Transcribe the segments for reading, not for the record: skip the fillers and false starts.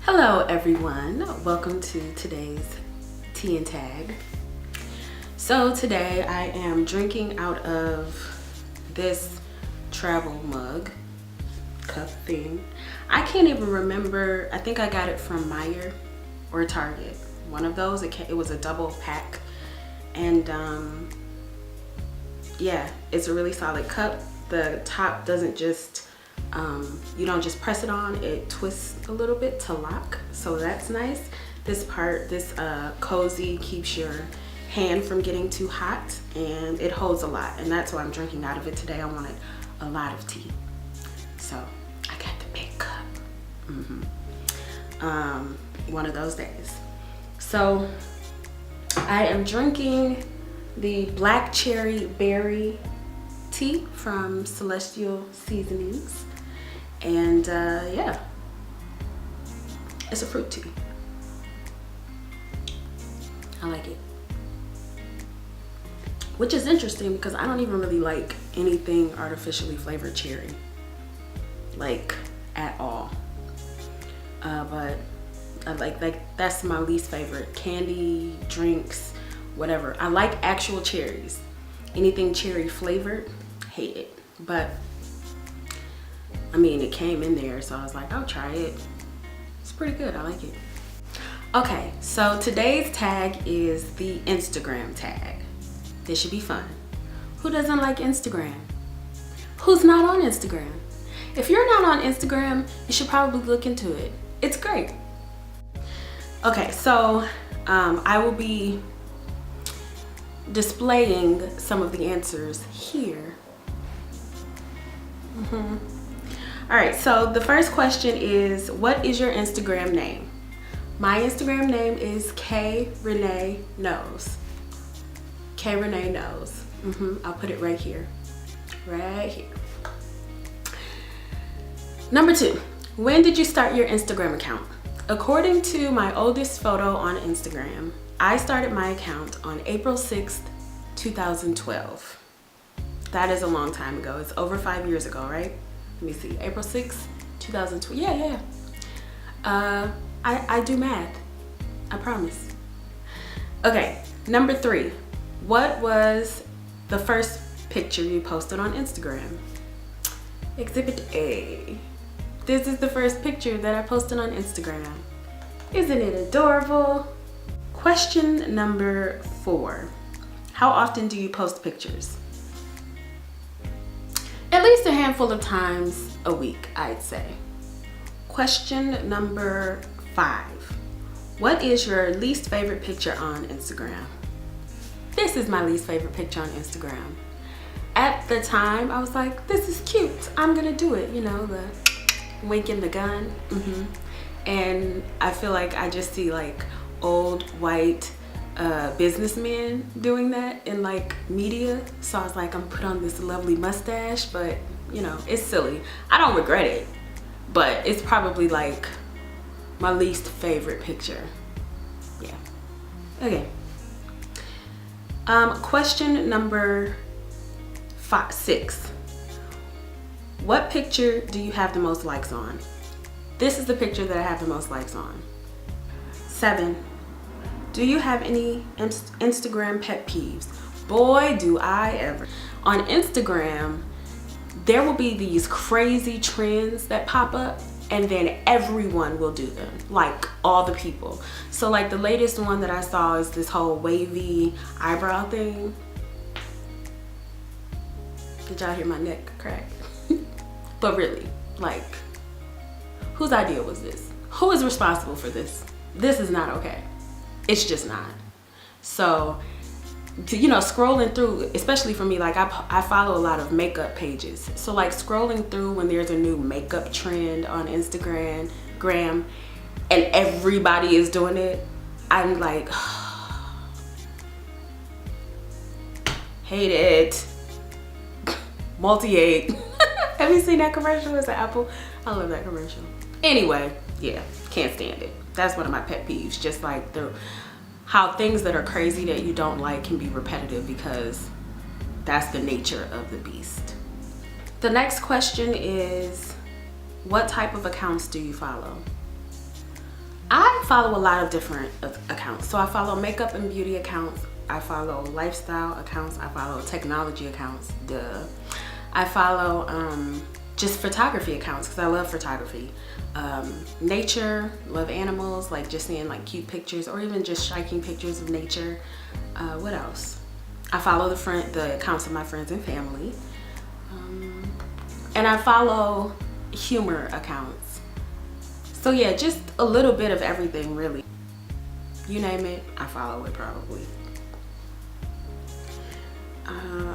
Hello everyone, welcome to today's Tea and Tag. So today I am drinking out of this travel mug cup thing. I can't even remember, I think I got it from Meijer or Target. One of those, it was a double pack. And yeah, it's a really solid cup. The top doesn't just you don't just press it on, it twists a little bit to lock, so that's nice. This cozy keeps your hand from getting too hot, and it holds a lot, and that's why I'm drinking out of it today. I wanted a lot of tea, so I got the big cup. One of those days. So I am drinking the black cherry berry tea from Celestial Seasonings. And yeah, it's a fruit tea. I like it. Which is interesting because I don't even really like anything artificially flavored cherry. Like, at all. But I like that's my least favorite. Candy, drinks, whatever. I like actual cherries. Anything cherry flavored, hate it. But I mean, it came in there, so I was like, I'll try it. It's pretty good, I like it. Okay, so today's tag is the Instagram tag. This should be fun. Who doesn't like Instagram? Who's not on Instagram? If you're not on Instagram, you should probably look into it. It's great. Okay, so I will be displaying some of the answers here. All right, so the first question is, what is your Instagram name? My Instagram name is K Renee Knows. K Renee Knows. I'll put it right here. Right here. Number 2, when did you start your Instagram account? According to my oldest photo on Instagram, I started my account on April 6th, 2012. That is a long time ago. It's over 5 years ago, right? Let me see, April 6th, 2012. Yeah. I do math, I promise. Okay, number 3, what was the first picture you posted on Instagram? Exhibit A. This is the first picture that I posted on Instagram. Isn't it adorable? Question number 4, how often do you post pictures? At least a handful of times a week, I'd say. Question number 5. What is your least favorite picture on Instagram? This is my least favorite picture on Instagram. At the time, I was like, this is cute. I'm gonna do it, you know, the winking the gun. And I feel like I just see like old white businessmen doing that in like media, so I was like, I'm gonna put on this lovely mustache, but you know, it's silly. I don't regret it, but it's probably like my least favorite picture. Yeah. Okay. Question number 6. What picture do you have the most likes on? This is the picture that I have the most likes on. 7. Do you have any Instagram pet peeves? Boy, do I ever. On Instagram, there will be these crazy trends that pop up, and then everyone will do them, like all the people. So like the latest one that I saw is this whole wavy eyebrow thing. Did y'all hear my neck crack? But really, like, whose idea was this? Who is responsible for this? This is not okay. It's just not. So, you know, scrolling through, especially for me, like I follow a lot of makeup pages. So like scrolling through when there's a new makeup trend on Instagram, and everybody is doing it, I'm like, hate it. Multi-8. Have you seen that commercial? It's an Apple. I love that commercial. Anyway, yeah, can't stand it. That's one of my pet peeves. Just like how things that are crazy that you don't like can be repetitive, because that's the nature of the beast. The next question is, what type of accounts do you follow? follow a lot of different accounts. So I follow makeup and beauty accounts. I follow lifestyle accounts. I follow technology accounts. Duh. I follow just photography accounts because I love photography. Nature, love animals, like just seeing like cute pictures or even just striking pictures of nature. What else? I follow the accounts of my friends and family. And I follow humor accounts. So yeah, just a little bit of everything really. You name it, I follow it probably.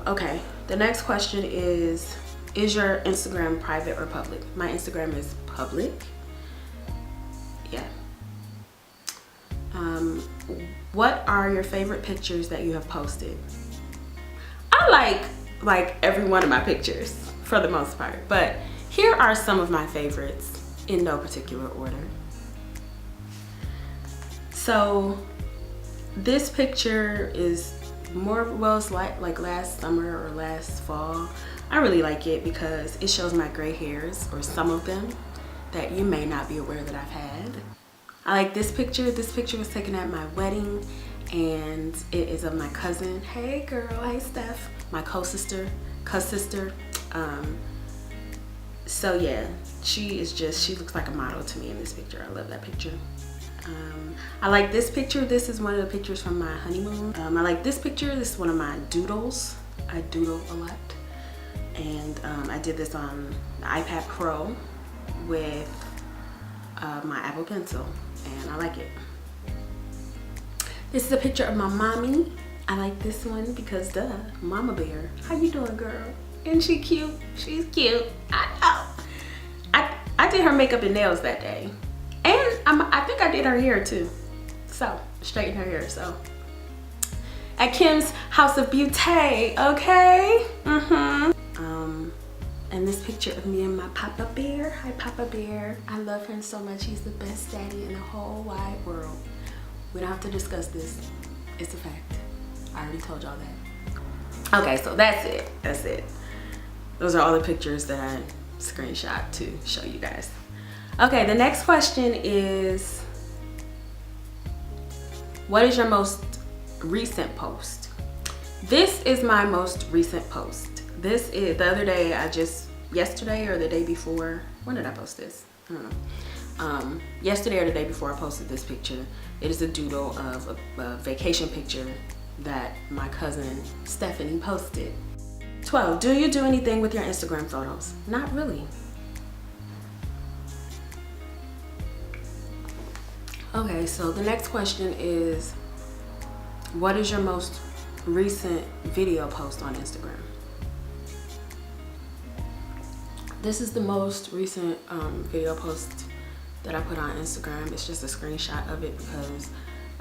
Okay, the next question is your Instagram private or public? My Instagram is public. Yeah. What are your favorite pictures that you have posted? I like every one of my pictures for the most part, but here are some of my favorites in no particular order. So this picture is it's like last summer or last fall. I really like it because it shows my gray hairs, or some of them, that you may not be aware that I've had. I like this picture. This picture was taken at my wedding, and it is of my cousin. Hey girl, hey Steph, my co-sister. So yeah, she looks like a model to me in this picture. I love that picture. I like this picture. This is one of the pictures from my honeymoon. I like this picture. This is one of my doodles. I doodle a lot. And I did this on the iPad Pro with my Apple Pencil, and I like it. This is a picture of my mommy. I like this one because duh, Mama Bear. How you doing, girl? Isn't she cute? She's cute. I know. I did her makeup and nails that day. And I think I did her hair too. So, straighten her hair, so. At Kim's House of Beauty, okay? And this picture of me and my Papa Bear. Hi, Papa Bear. I love him so much. He's the best daddy in the whole wide world. We don't have to discuss this. It's a fact. I already told y'all that. Okay, so that's it. That's it. Those are all the pictures that I screenshot to show you guys. Okay, the next question is, what is your most recent post? This is my most recent post. This is the other day, yesterday or the day before, when did I post this? I don't know. Yesterday or the day before I posted this picture. It is a doodle of a vacation picture that my cousin Stephanie posted. 12, do you do anything with your Instagram photos? Not really. Okay, so the next question is, what is your most recent video post on Instagram? This is the most recent video post that I put on Instagram. It's just a screenshot of it because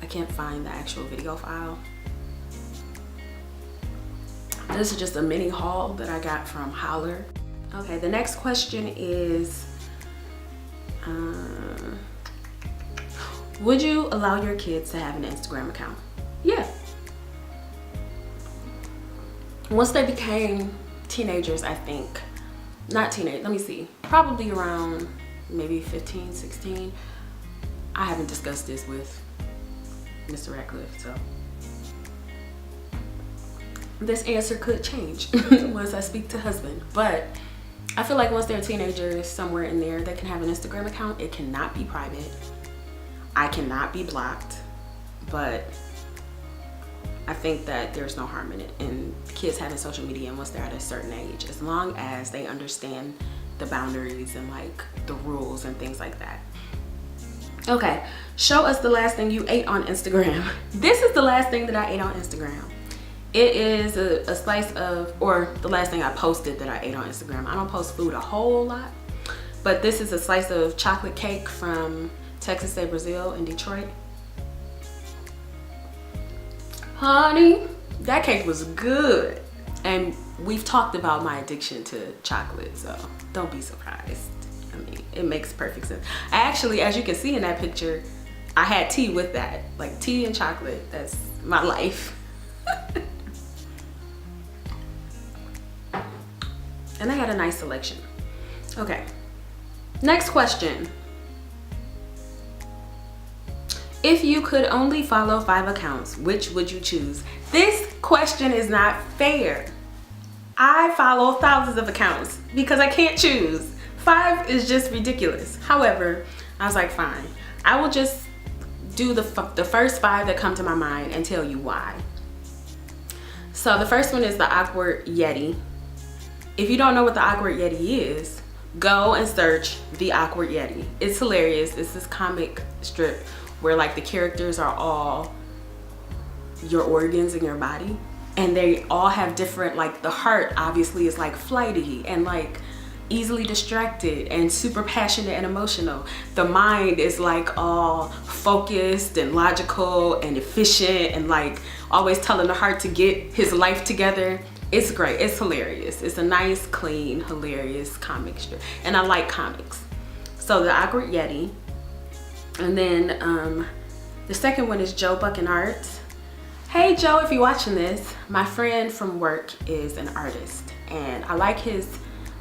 I can't find the actual video file. This is just a mini haul that I got from Holler. Okay, the next question is, would you allow your kids to have an Instagram account? Yeah. Once they became teenagers, I think. Not teenage, let me see. Probably around maybe 15, 16. I haven't discussed this with Mr. Ratcliffe, so. This answer could change once I speak to husband. But I feel like once they're teenagers, somewhere in there, they can have an Instagram account. It cannot be private. I cannot be blocked, but I think that there's no harm in it, in kids having social media once they're at a certain age, as long as they understand the boundaries and like the rules and things like that. Okay, show us the last thing you ate on Instagram. This is the last thing that I ate on Instagram. It is a slice of, or the last thing I posted that I ate on Instagram. I don't post food a whole lot, but this is a slice of chocolate cake from Texas de Brazil in Detroit. Honey, that cake was good. And we've talked about my addiction to chocolate, so don't be surprised. I mean, it makes perfect sense. I actually, as you can see in that picture, I had tea with that. Like tea and chocolate, that's my life. And I had a nice selection. Okay, next question. If you could only follow 5 accounts, which would you choose? This question is not fair. I follow thousands of accounts because I can't choose. 5 is just ridiculous. However, I was like, fine. I will just do the first 5 that come to my mind and tell you why. So the first one is the Awkward Yeti. If you don't know what the Awkward Yeti is, go and search the Awkward Yeti. It's hilarious. It's this comic strip where like the characters are all your organs in your body, and they all have different, like the heart obviously is like flighty and like easily distracted and super passionate and emotional. The mind is like all focused and logical and efficient and like always telling the heart to get his life together. It's great. It's hilarious. It's a nice, clean, hilarious comic strip, and I like comics. So the Awkward Yeti. And then the second one is Joe Buckenart. Hey Joe, if you're watching this, my friend from work is an artist, and I like his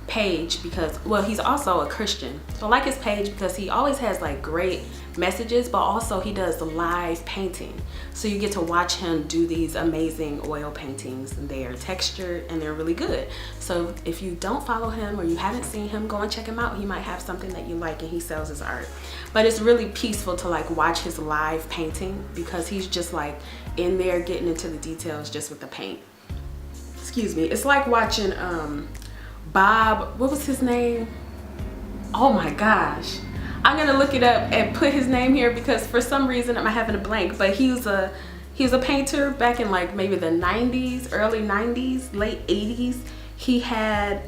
page because, well, he's also a Christian. So I like his page because he always has like great messages, but also he does live painting. So you get to watch him do these amazing oil paintings, and they are textured and they're really good. So if you don't follow him or you haven't seen him, go and check him out. He might have something that you like, and he sells his art. But it's really peaceful to like watch his live painting because he's just like in there getting into the details just with the paint. Excuse me. It's like watching Bob, what was his name? Oh my gosh. I'm gonna look it up and put his name here because for some reason I'm having a blank, but he was a painter back in like maybe the 90s, early 90s, late 80s. He had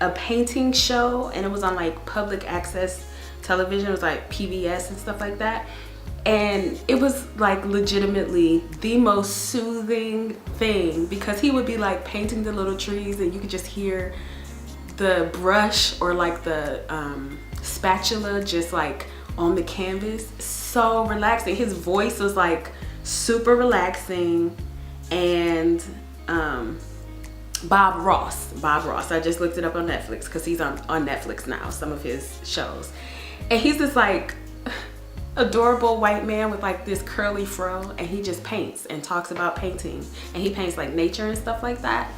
a painting show and it was on like public access television. It was like PBS and stuff like that. And it was like legitimately the most soothing thing because he would be like painting the little trees and you could just hear the brush or like the spatula just like on the canvas. So relaxing. His voice was like super relaxing. And Bob Ross, I just looked it up on Netflix because he's on Netflix now, some of his shows. And he's this like adorable white man with like this curly fro, and he just paints and talks about painting, and he paints like nature and stuff like that.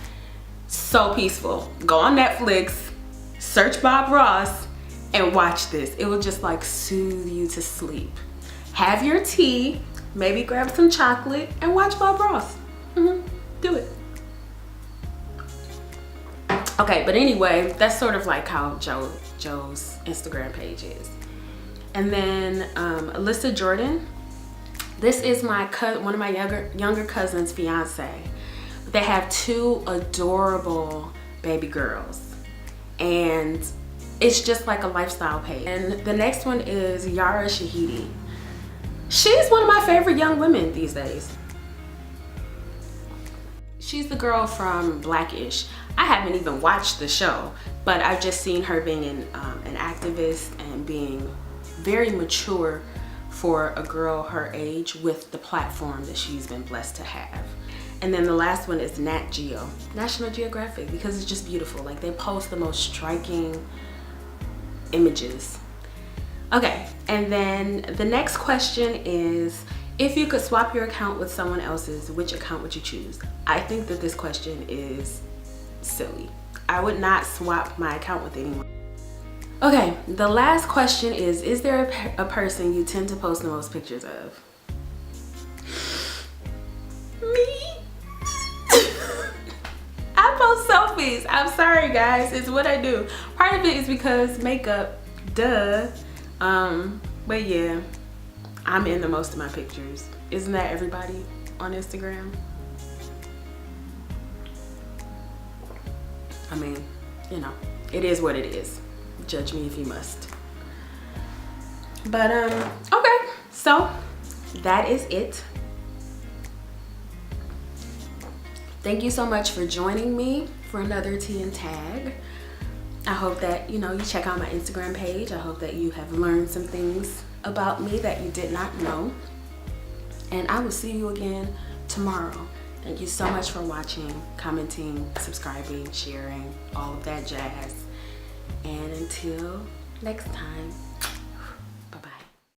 So peaceful. Go on Netflix, search Bob Ross, and watch this. It will just like soothe you to sleep. Have your tea, maybe grab some chocolate, and watch Bob Ross. Do it. Okay, but anyway, that's sort of like how Joe's Instagram page is. And then Alyssa Jordan. This is my one of my younger cousin's fiance. They have 2 adorable baby girls, and it's just like a lifestyle page. And the next one is Yara Shahidi. She's one of my favorite young women these days. She's the girl from Blackish. I haven't even watched the show, but I've just seen her being an activist and being very mature for a girl her age with the platform that she's been blessed to have. And then the last one is Nat Geo, National Geographic, because it's just beautiful. Like they post the most striking images. Okay, and then the next question is, if you could swap your account with someone else's, which account would you choose? I think that this question is silly. I would not swap my account with anyone. Okay, the last question is there a person you tend to post the most pictures of? Me? I post selfies. I'm sorry guys, it's what I do. Part of it is because makeup, duh. But yeah, I'm in the most of my pictures. Isn't that everybody on Instagram? I mean, you know, it is what it is. Judge me if you must. But okay, so that is it. Thank you so much for joining me for another Tea and Tag. I hope that you check out my Instagram page. I hope that you have learned some things about me that you did not know, and I will see you again tomorrow. Thank you so much for watching, commenting, subscribing, sharing, all of that jazz. And until next time.